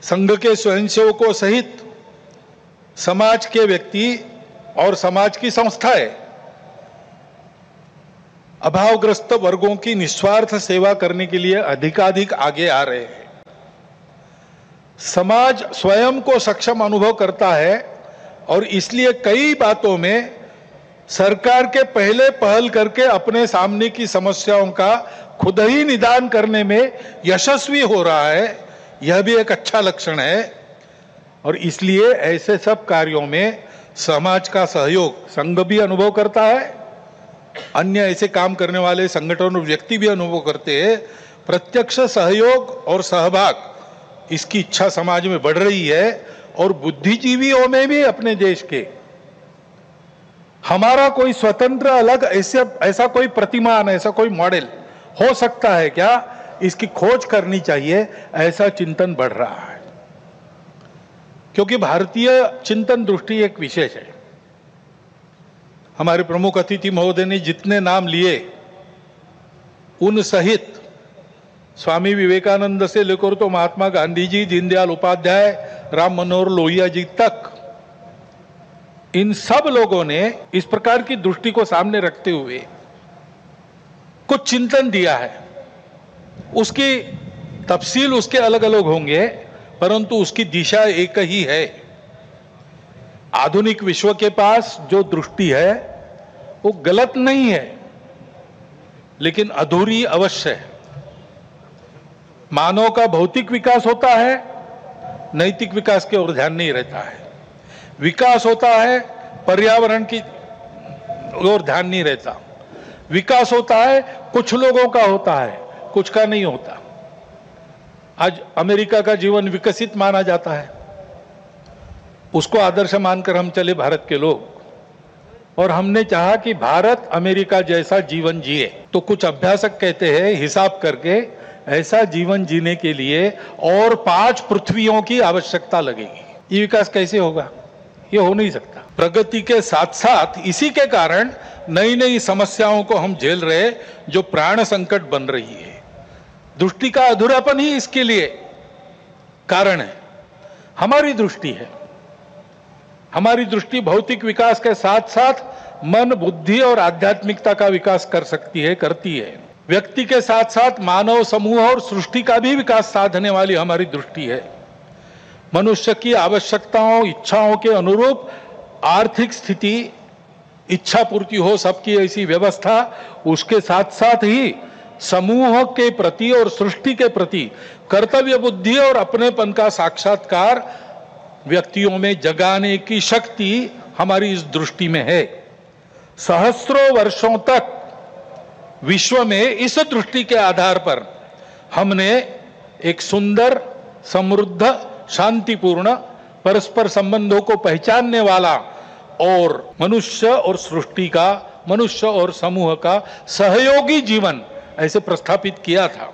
संघ के स्वयंसेवकों सहित समाज के व्यक्ति और समाज की संस्थाएं अभावग्रस्त वर्गों की निस्वार्थ सेवा करने के लिए अधिकाधिक आगे आ रहे हैं। समाज स्वयं को सक्षम अनुभव करता है और इसलिए कई बातों में सरकार के पहले पहल करके अपने सामने की समस्याओं का खुद ही निदान करने में यशस्वी हो रहा है। यह भी एक अच्छा लक्षण है और इसलिए ऐसे सब कार्यों में समाज का सहयोग संघ भी अनुभव करता है, अन्य ऐसे काम करने वाले संगठन और व्यक्ति भी अनुभव करते हैं। प्रत्यक्ष सहयोग और सहभाग इसकी इच्छा समाज में बढ़ रही है और बुद्धिजीवियों में भी अपने देश के हमारा कोई स्वतंत्र अलग ऐसा कोई प्रतिमान, ऐसा कोई मॉडल हो सकता है क्या, इसकी खोज करनी चाहिए, ऐसा चिंतन बढ़ रहा है। क्योंकि भारतीय चिंतन दृष्टि एक विशेष है। हमारे प्रमुख अतिथि महोदय ने जितने नाम लिए उन सहित स्वामी विवेकानंद से लेकर तो महात्मा गांधी जी, दीनदयाल उपाध्याय, राम मनोहर लोहिया जी तक, इन सब लोगों ने इस प्रकार की दृष्टि को सामने रखते हुए कुछ चिंतन दिया है। उसकी तफसील उसके अलग अलग होंगे, परंतु उसकी दिशा एक ही है। आधुनिक विश्व के पास जो दृष्टि है वो गलत नहीं है, लेकिन अधूरी अवश्य है। मानव का भौतिक विकास होता है, नैतिक विकास की ओर ध्यान नहीं रहता है। विकास होता है, पर्यावरण की ओर ध्यान नहीं रहता। विकास होता है, कुछ लोगों का होता है, कुछ का नहीं होता। आज अमेरिका का जीवन विकसित माना जाता है, उसको आदर्श मानकर हम चले भारत के लोग, और हमने चाहा कि भारत अमेरिका जैसा जीवन जिए। तो कुछ अभ्यासक कहते हैं हिसाब करके ऐसा जीवन जीने के लिए और 5 पृथ्वियों की आवश्यकता लगेगी। ये विकास कैसे होगा? ये हो नहीं सकता। प्रगति के साथ साथ इसी के कारण नई नई समस्याओं को हम झेल रहे, जो प्राण संकट बन रही है। दृष्टि का अधूरापन ही इसके लिए कारण है। हमारी दृष्टि है, हमारी दृष्टि भौतिक विकास के साथ साथ मन, बुद्धि और आध्यात्मिकता का विकास कर सकती है, करती है। व्यक्ति के साथ साथ मानव समूह और सृष्टि का भी विकास साधने वाली हमारी दृष्टि है। मनुष्य की आवश्यकताओं, इच्छाओं के अनुरूप आर्थिक स्थिति, इच्छा पूर्ति हो, सबकी ऐसी व्यवस्था, उसके साथ साथ ही समूह के प्रति और सृष्टि के प्रति कर्तव्य बुद्धि और अपनेपन का साक्षात्कार व्यक्तियों में जगाने की शक्ति हमारी इस दृष्टि में है। सहस्रों वर्षों तक विश्व में इस दृष्टि के आधार पर हमने एक सुंदर, समृद्ध, शांतिपूर्ण, परस्पर संबंधों को पहचानने वाला और मनुष्य और सृष्टि का, मनुष्य और समूह का सहयोगी जीवन ऐसे प्रस्थापित किया था।